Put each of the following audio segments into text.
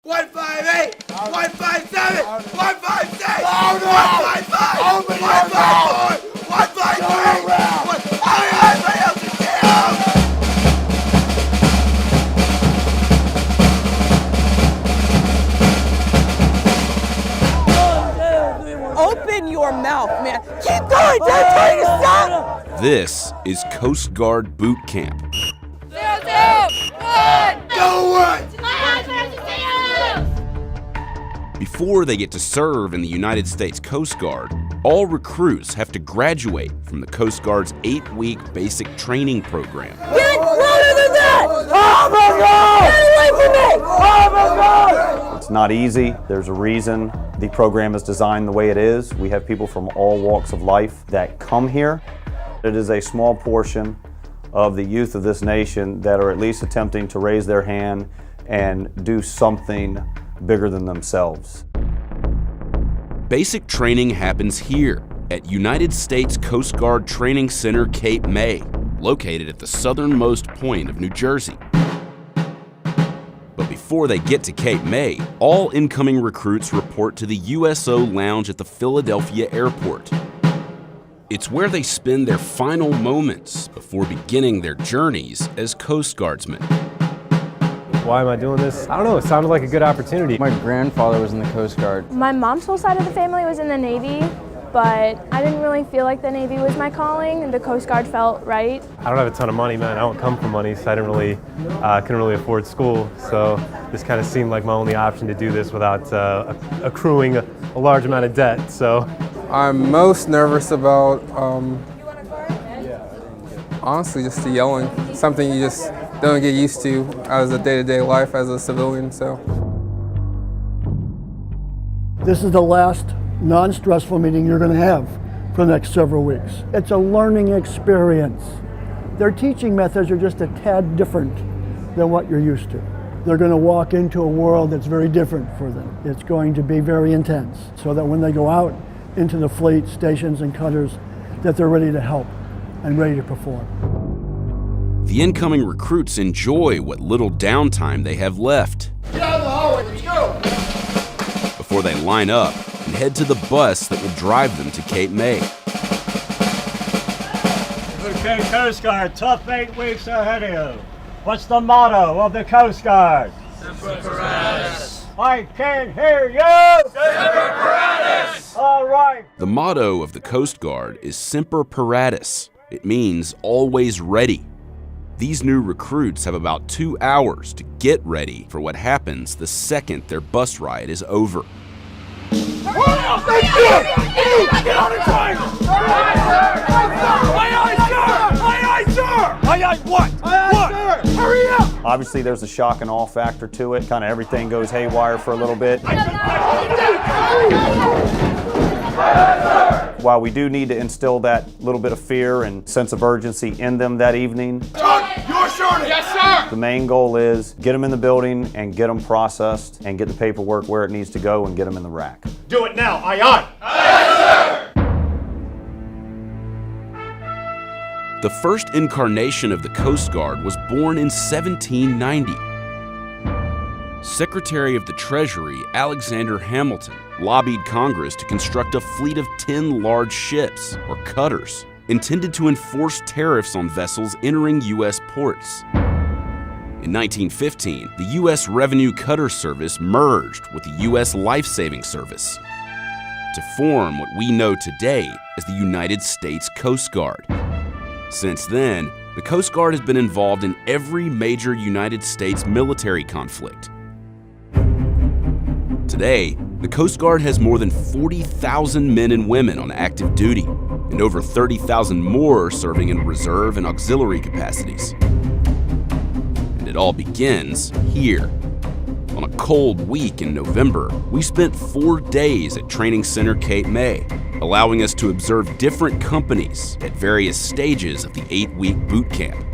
158, 157, 156, Louder! 155, Open your mouth! 153, everybody else is down! Open your mouth, man. Keep going. Don't tell you to stop. This is Coast Guard Boot Camp. Before they get to serve in the United States Coast Guard, all recruits have to graduate from the Coast Guard's 8-week basic training program. Get louder than that! Oh my God! Get away from me! Oh my God! It's not easy. There's a reason the program is designed the way it is. We have people from all walks of life that come here. It is a small portion of the youth of this nation that are at least attempting to raise their hand and do something bigger than themselves. Basic training happens here at United States Coast Guard Training Center Cape May, located at the southernmost point of New Jersey. But before they get to Cape May, all incoming recruits report to the USO Lounge at the Philadelphia airport. It's where they spend their final moments before beginning their journeys as Coast Guardsmen. Why am I doing this? I don't know, it sounded like a good opportunity. My grandfather was in the Coast Guard. My mom's whole side of the family was in the Navy, but I didn't really feel like the Navy was my calling, and the Coast Guard felt right. I don't have a ton of money, man. I don't come from money, so I couldn't really afford school. So this kind of seemed like my only option to do this without accruing a large amount of debt. So I'm most nervous about, honestly, just the yelling. Something you just don't get used to as a day-to-day life as a civilian, so. This is the last non-stressful meeting you're going to have for the next several weeks. It's a learning experience. Their teaching methods are just a tad different than what you're used to. They're going to walk into a world that's very different for them. It's going to be very intense, so that when they go out into the fleet, stations, and cutters, that they're ready to help and ready to perform. The incoming recruits enjoy what little downtime they have left. Get out of the hallway, let's go! Before they line up and head to the bus that will drive them to Cape May. Okay, Coast Guard, tough 8 weeks ahead of you. What's the motto of the Coast Guard? Semper Paratus. I can't hear you! Semper Paratus. All right. The motto of the Coast Guard is Semper Paratus. It means always ready. These new recruits have about 2 hours to get ready for what happens the second their bus ride is over. Get on the train! What? Hurry up! Obviously, there's a shock and awe factor to it. Kind of everything goes haywire for a little bit. While we do need to instill that little bit of fear and sense of urgency in them that evening, You're sure? Yes, sir! the main goal is get them in the building and get them processed and get the paperwork where it needs to go and get them in the rack. Do it now, aye aye. Yes, sir! The first incarnation of the Coast Guard was born in 1790. Secretary of the Treasury Alexander Hamilton lobbied Congress to construct a fleet of 10 large ships, or cutters, intended to enforce tariffs on vessels entering U.S. ports. In 1915, the U.S. Revenue Cutter Service merged with the U.S. Life-Saving Service to form what we know today as the United States Coast Guard. Since then, the Coast Guard has been involved in every major United States military conflict. Today, the Coast Guard has more than 40,000 men and women on active duty, and over 30,000 more serving in reserve and auxiliary capacities. And it all begins here. On a cold week in November, we spent 4 days at Training Center Cape May, allowing us to observe different companies at various stages of the 8-week boot camp.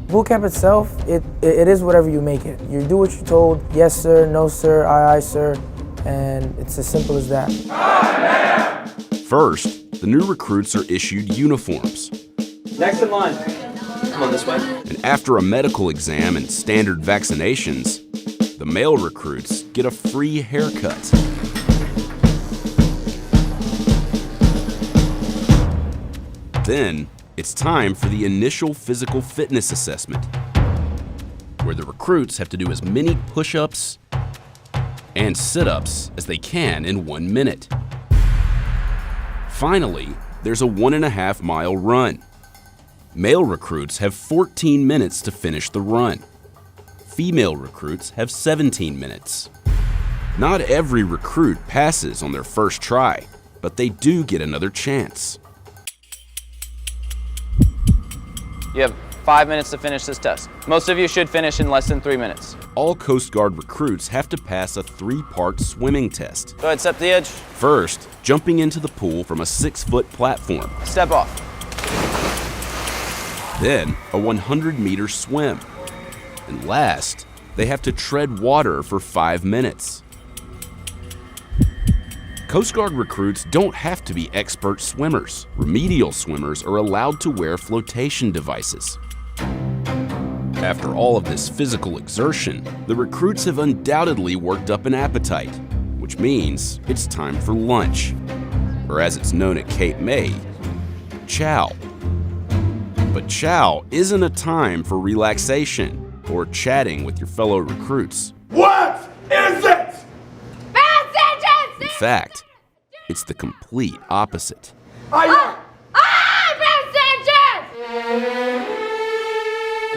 Boot camp itself, it is whatever you make it. You do what you're told, yes sir, no sir, aye sir, and it's as simple as that. First, the new recruits are issued uniforms. Next in line. Come on this way. And after a medical exam and standard vaccinations, the male recruits get a free haircut. Then, it's time for the initial physical fitness assessment, where the recruits have to do as many push-ups and sit-ups as they can in 1 minute. Finally, there's a 1.5 mile run. Male recruits have 14 minutes to finish the run. Female recruits have 17 minutes. Not every recruit passes on their first try, but they do get another chance. You have 5 minutes to finish this test. Most of you should finish in less than 3 minutes. All Coast Guard recruits have to pass a 3-part swimming test. Go ahead, step to the edge. First, jumping into the pool from a 6-foot platform. Step off. Then, a 100-meter swim. And last, they have to tread water for 5 minutes. Coast Guard recruits don't have to be expert swimmers. Remedial swimmers are allowed to wear flotation devices. After all of this physical exertion, the recruits have undoubtedly worked up an appetite, which means it's time for lunch, or as it's known at Cape May, chow. But chow isn't a time for relaxation or chatting with your fellow recruits. What is it? In fact, it's the complete opposite.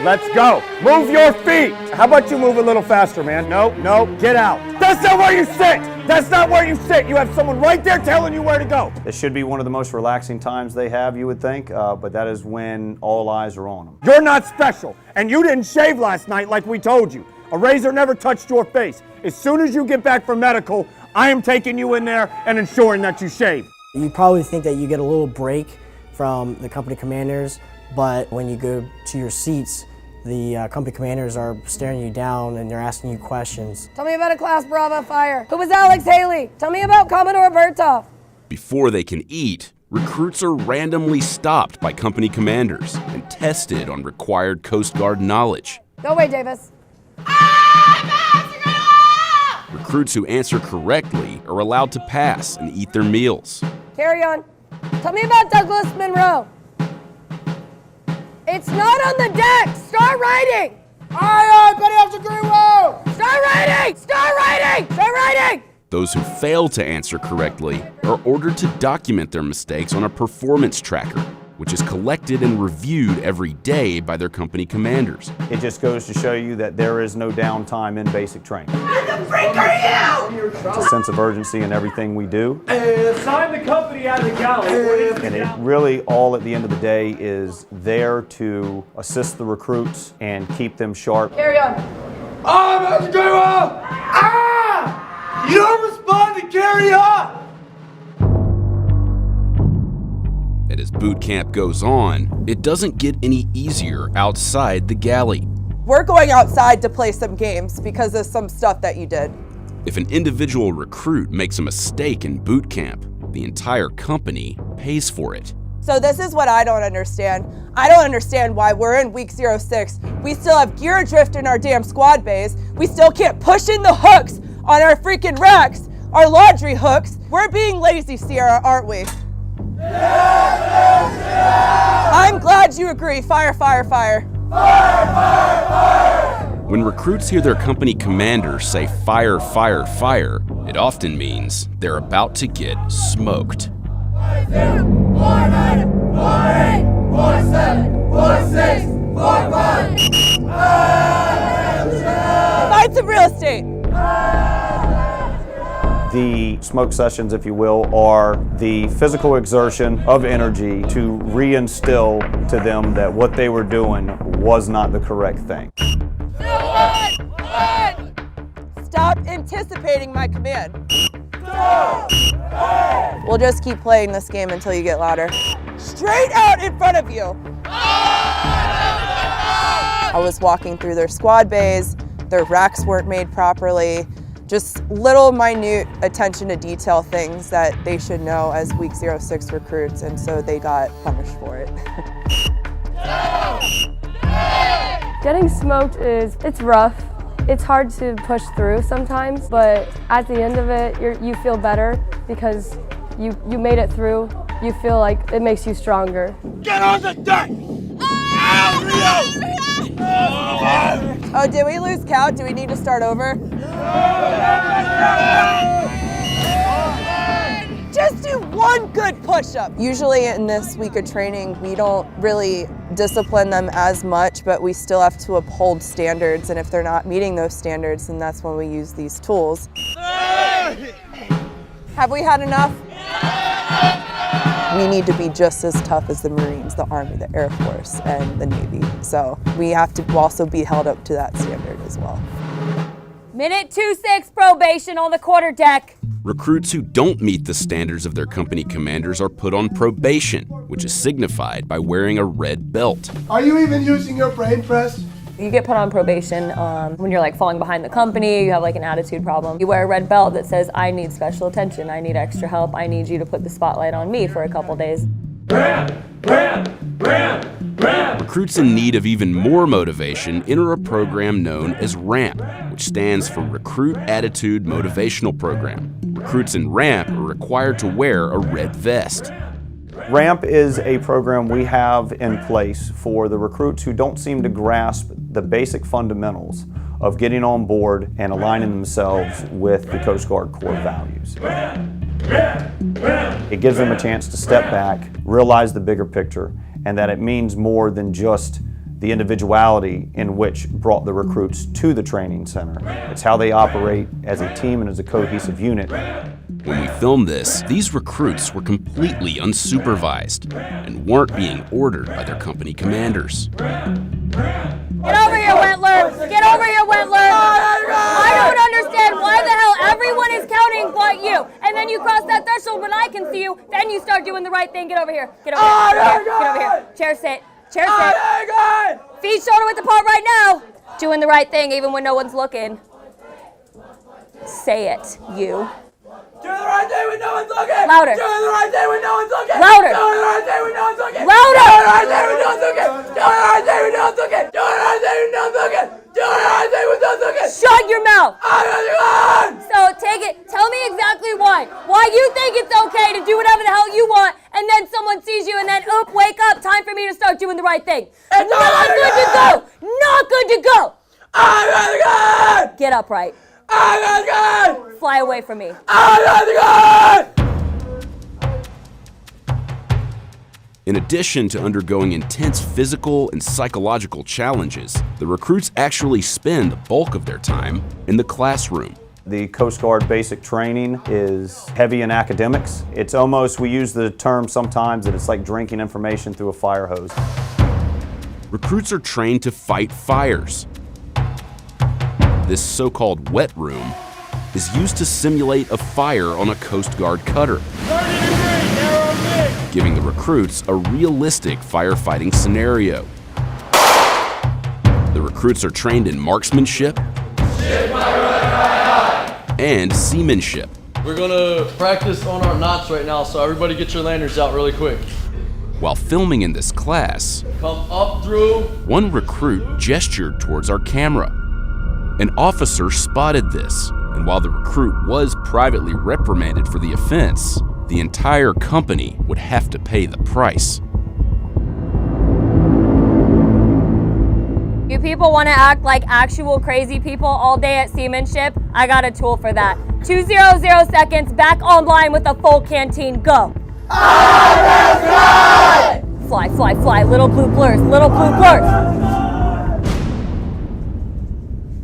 Let's go. Move your feet. How about you move a little faster, man? No, get out. That's not where you sit. That's not where you sit. You have someone right there telling you where to go. This should be one of the most relaxing times they have, you would think, but that is when all eyes are on them. You're not special, and you didn't shave last night like we told you. A razor never touched your face. As soon as you get back from medical, I am taking you in there and ensuring that you shave. You probably think that you get a little break from the company commanders, but when you go to your seats, the company commanders are staring you down and they're asking you questions. Tell me about a Class Bravo fire. Who was Alex Haley? Tell me about Commodore Bertov. Before they can eat, recruits are randomly stopped by company commanders and tested on required Coast Guard knowledge. Go away, Davis. Recruits who answer correctly are allowed to pass and eat their meals. Carry on. Tell me about Douglas Monroe. It's not on the deck. Start writing. Aye, Petty Officer Greenwell! Start writing. Start writing. Start writing. Those who fail to answer correctly are ordered to document their mistakes on a performance tracker, which is collected and reviewed every day by their company commanders. It just goes to show you that there is no downtime in basic training. Who the freak are you? It's a sense of urgency in everything we do. Sign the company out of the galley. And it really all at the end of the day is there to assist the recruits and keep them sharp. Carry on. I'm Officer Greenwell! Ah! You don't respond to carry on! And as boot camp goes on, it doesn't get any easier outside the galley. We're going outside to play some games because of some stuff that you did. If an individual recruit makes a mistake in boot camp, the entire company pays for it. So this is what I don't understand. I don't understand why we're in week 06. We still have gear adrift in our damn squad bays. We still can't push in the hooks on our freaking racks, our laundry hooks. We're being lazy, Sierra, aren't we? I'm glad you agree. Fire, fire, fire. Fire, fire, fire! When recruits hear their company commander say fire, fire, fire, it often means they're about to get smoked. 40, 49, 48, 47, 46, 45. Find some real estate. The smoke sessions, if you will, are the physical exertion of energy to reinstill to them that what they were doing was not the correct thing. Stop anticipating my command. We'll just keep playing this game until you get louder. Straight out in front of you. I was walking through their squad bays. Their racks weren't made properly. Just little minute attention to detail things that they should know as week 06 recruits, and so they got punished for it. Getting smoked it's rough. It's hard to push through sometimes, but at the end of it, you feel better because you made it through. You feel like it makes you stronger. Get on the deck! Oh, did we lose count? Do we need to start over? Just do one good push-up. Usually in this week of training, we don't really discipline them as much, but we still have to uphold standards, and if they're not meeting those standards, then that's when we use these tools. Have we had enough? We need to be just as tough as the Marines, the Army, the Air Force, and the Navy. So we have to also be held up to that standard as well. Minute 2-6 probation on the quarterdeck. Recruits who don't meet the standards of their company commanders are put on probation, which is signified by wearing a red belt. Are you even using your brain press? You get put on probation when you're like falling behind the company, you have like an attitude problem. You wear a red belt that says, I need special attention, I need extra help, I need you to put the spotlight on me for a couple days. Recruits in need of even more motivation enter a program known as RAMP, which stands for Recruit Attitude Motivational Program. Recruits in RAMP are required to wear a red vest. RAMP is a program we have in place for the recruits who don't seem to grasp the basic fundamentals of getting on board and aligning themselves with the Coast Guard core values. It gives them a chance to step back, realize the bigger picture, and that it means more than just the individuality in which brought the recruits to the training center. It's how they operate as a team and as a cohesive unit. When we filmed this, these recruits were completely unsupervised and weren't being ordered by their company commanders. Get over here, Wentler! Get over here, Wentler! I don't understand why the hell everyone is counting but you. And then you cross that threshold when I can see you, then you start doing the right thing. Get over here. Get over here. Get over here. Chair sit. Chair sit. Feet shoulder width apart right now. Doing the right thing even when no one's looking. Say it, you. Doing the right thing when no one's looking! Louder. Doing the right thing when no one's looking! Louder. Doing the right thing when no one's looking! Louder. Doing the right thing when no one's looking! Doing the right thing when no one's looking! Doing the right thing when no one's looking! Doing the right thing when no one's looking! Shut your mouth. I'm So take it. Tell me exactly why. Why you think it's okay to do whatever the hell you want, and then someone sees you, and then wake up, time for me to start doing the right thing. It's not good to go. Not good to go. I'm good! Get upright. I'm good! Fly away from me. I'm good! In addition to undergoing intense physical and psychological challenges, the recruits actually spend the bulk of their time in the classroom. The Coast Guard basic training is heavy in academics. It's almost, we use the term sometimes that it's like drinking information through a fire hose. Recruits are trained to fight fires. This so-called wet room is used to simulate a fire on a Coast Guard cutter, giving the recruits a realistic firefighting scenario. The recruits are trained in marksmanship and seamanship. We're gonna practice on our knots right now, so everybody get your lanyards out really quick. While filming in this class, Come up through. one recruit gestured towards our camera. An officer spotted this, and while the recruit was privately reprimanded for the offense, the entire company would have to pay the price. You people want to act like actual crazy people all day at seamanship? I got a tool for that. 200 seconds, back online with a full canteen, go. Fly, fly, fly, little blue blurs, little blue blurs.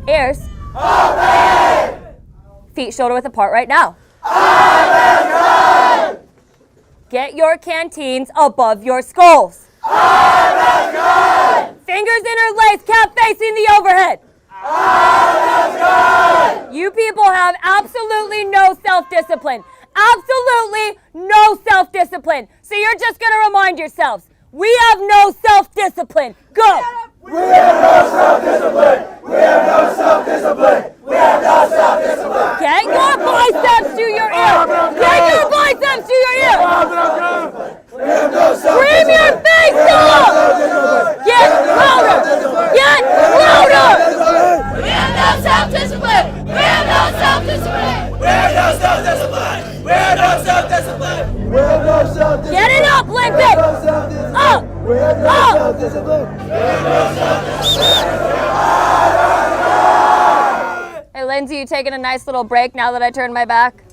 Ears. Feet shoulder width apart right now. Get your canteens above your skulls. Fingers interlaced, cap facing the overhead. You people have absolutely no self-discipline. Absolutely no self-discipline. So you're just going to remind yourselves, we have no self-discipline. Go. We have no self-discipline! We have no self-discipline! We have no self-discipline! Get your biceps to your ear! Get your biceps to your ear! We have no Scream your face off! Get louder! Get louder! We have no self-discipline! have no self-discipline. We have no self-discipline. Get it up, Lincoln! We have no self-discipline. Up! We have no Up! self-discipline. We have no self-discipline. Hey, Lindsay, you taking a nice little break now that I turned my back?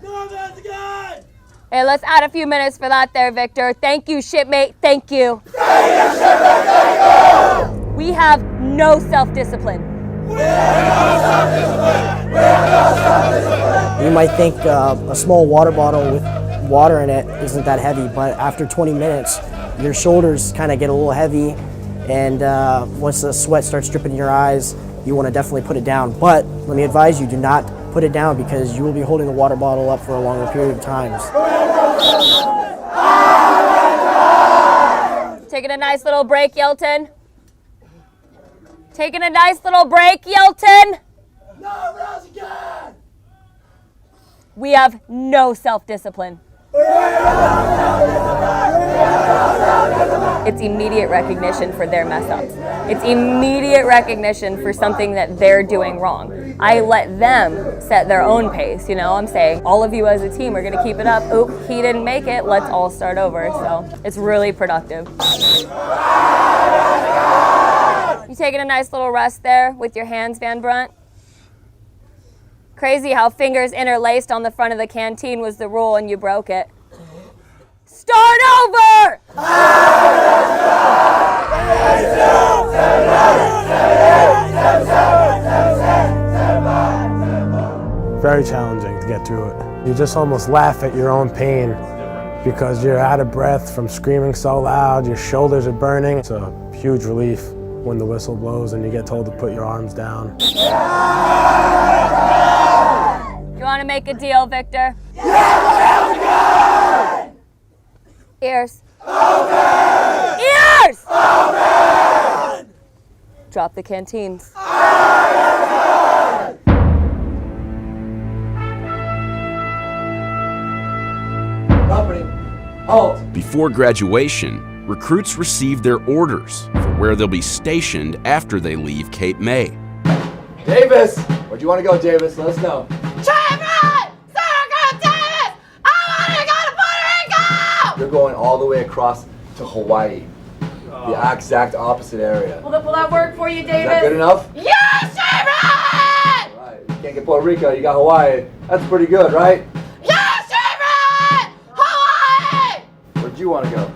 No, that's good. Hey, let's add a few minutes for that there, Victor. Thank you, shipmate. Thank you. Thank you, shipmate. Thank you. We have no self-discipline. We have no self-discipline. We have no self-discipline. You might think a small water bottle with water in it isn't that heavy, but after 20 minutes, your shoulders kind of get a little heavy, and once the sweat starts dripping in your eyes, you want to definitely put it down. But let me advise you, do not put it down because you will be holding the water bottle up for a longer period of time. Taking a nice little break, Yelton. Taking a nice little break, Yelton. No, that's good. We have no self-discipline. It's immediate recognition for their mess ups. It's immediate recognition for something that they're doing wrong. I let them set their own pace, you know. I'm saying all of you as a team are going to keep it up. Oop, he didn't make it. Let's all start over. So it's really productive. You taking a nice little rest there with your hands, Van Brunt? Crazy how fingers interlaced on the front of the canteen was the rule and you broke it. Start over! Very challenging to get through it. You just almost laugh at your own pain because you're out of breath from screaming so loud, your shoulders are burning. It's a huge relief when the whistle blows and you get told to put your arms down. You want to make a deal, Victor? Ears. Open! Ears! Open! Drop the canteens. Company, halt. Before graduation, recruits receive their orders for where they'll be stationed after they leave Cape May. Davis! Where'd you want to go, Davis? Let us know. You're going all the way across to Hawaii. The exact opposite area. Will that work for you, Davis? Is that good enough? Yes, David! All right. You can't get Puerto Rico, you got Hawaii. That's pretty good, right? Yes, David! Hawaii! Where'd you want to go?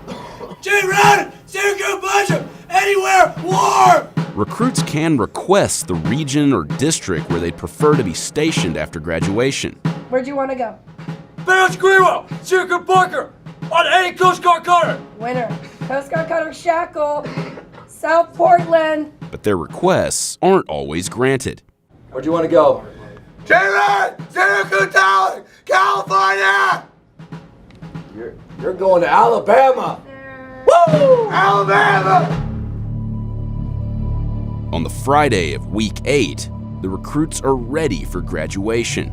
J-Rod! Syracuse Bishop! Anywhere warm! Recruits can request the region or district where they'd prefer to be stationed after graduation. Where'd you want to go? Barrels Greenwell! Syracuse Parker! On any Coast Guard cutter! Winner. Coast Guard Cutter Shackle, South Portland. But their requests aren't always granted. Where'd you want to go? J-Rod! Syracuse Tower! California! You're going to Alabama! Woo! Alabama! On the Friday of week 8, the recruits are ready for graduation.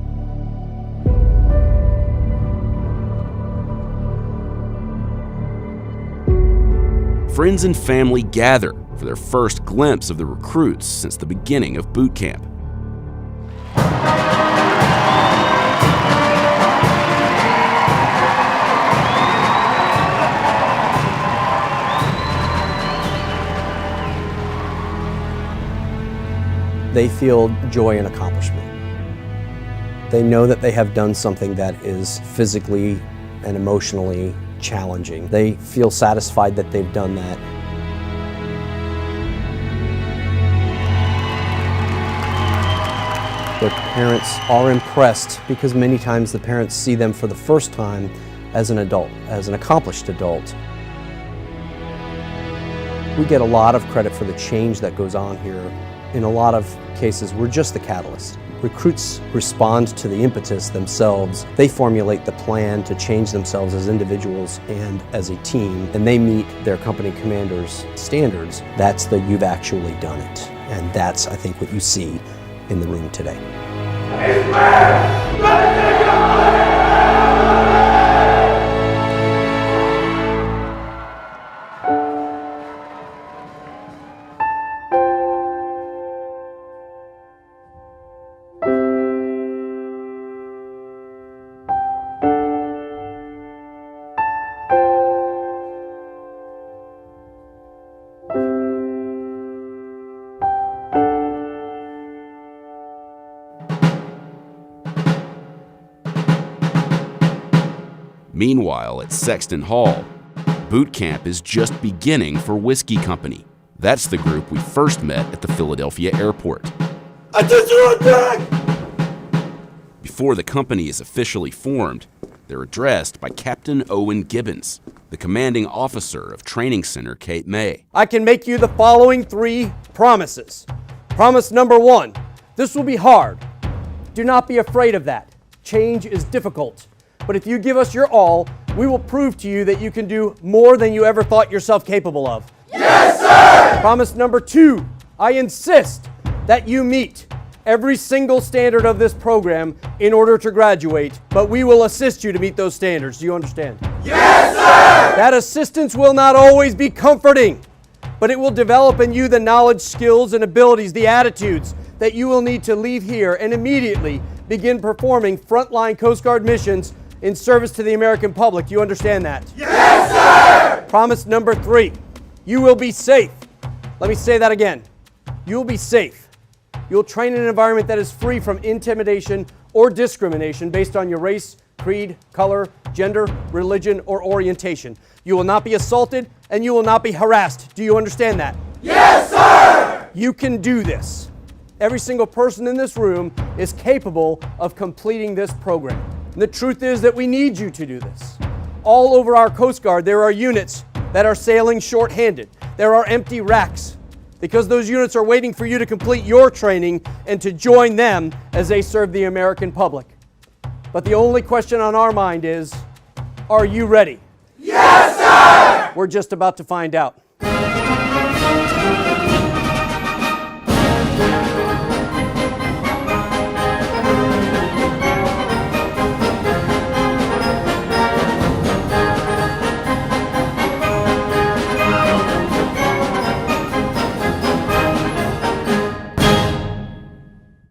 Friends and family gather for their first glimpse of the recruits since the beginning of boot camp. They feel joy and accomplishment. They know that they have done something that is physically and emotionally challenging. They feel satisfied that they've done that. Their parents are impressed because many times the parents see them for the first time as an adult, as an accomplished adult. We get a lot of credit for the change that goes on here. In a lot of cases, we're just the catalyst. Recruits respond to the impetus themselves. They formulate the plan to change themselves as individuals and as a team, and they meet their company commander's standards. That's the you've actually done it. And that's, I think, what you see in the room today. Meanwhile, at Sexton Hall, boot camp is just beginning for Whiskey Company. That's the group we first met at the Philadelphia airport. Attention on deck! Before the company is officially formed, they're addressed by Captain Owen Gibbons, the commanding officer of Training Center Cape May. I can make you the following 3 promises. Promise number 1, this will be hard. Do not be afraid of that. Change is difficult. But if you give us your all, we will prove to you that you can do more than you ever thought yourself capable of. Yes, sir! Promise number 2, I insist that you meet every single standard of this program in order to graduate, but we will assist you to meet those standards. Do you understand? Yes, sir! That assistance will not always be comforting, but it will develop in you the knowledge, skills, and abilities, the attitudes that you will need to leave here and immediately begin performing frontline Coast Guard missions in service to the American public. Do you understand that? Yes, sir! Promise number 3, you will be safe. Let me say that again. You will be safe. You will train in an environment that is free from intimidation or discrimination based on your race, creed, color, gender, religion, or orientation. You will not be assaulted and you will not be harassed. Do you understand that? Yes, sir! You can do this. Every single person in this room is capable of completing this program. And the truth is that we need you to do this. All over our Coast Guard, there are units that are sailing short-handed. There are empty racks because those units are waiting for you to complete your training and to join them as they serve the American public. But the only question on our mind is, are you ready? Yes, sir! We're just about to find out.